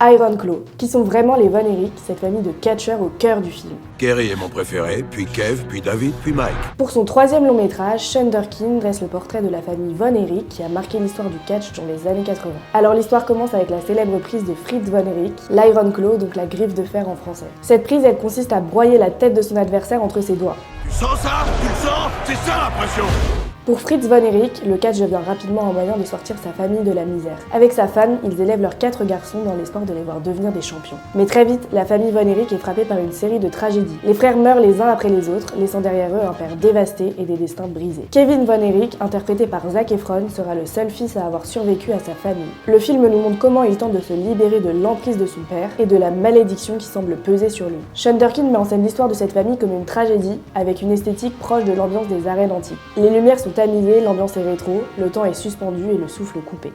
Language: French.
Iron Claw, qui sont vraiment les Von Erich, cette famille de catcheurs au cœur du film. Kerry est mon préféré, puis Kev, puis David, puis Mike. Pour son troisième long métrage, Shunderkin dresse le portrait de la famille Von Erich qui a marqué l'histoire du catch dans les années 80. Alors l'histoire commence avec la célèbre prise de Fritz Von Erich, l'Iron Claw, donc la griffe de fer en français. Cette prise, elle consiste à broyer la tête de son adversaire entre ses doigts. Tu sens ça? Tu le sens? C'est ça l'impression! Pour Fritz Von Erich, le catch devient rapidement un moyen de sortir sa famille de la misère. Avec sa femme, ils élèvent leurs 4 garçons dans l'espoir de les voir devenir des champions. Mais très vite, la famille Von Erich est frappée par une série de tragédies. Les frères meurent les uns après les autres, laissant derrière eux un père dévasté et des destins brisés. Kevin Von Erich, interprété par Zac Efron, sera le seul fils à avoir survécu à sa famille. Le film nous montre comment il tente de se libérer de l'emprise de son père et de la malédiction qui semble peser sur lui. Shunderkin met en scène l'histoire de cette famille comme une tragédie, avec une esthétique proche de l'ambiance des arènes antiques. Les lumières sont tamisées, l'ambiance est rétro, le temps est suspendu et le souffle coupé.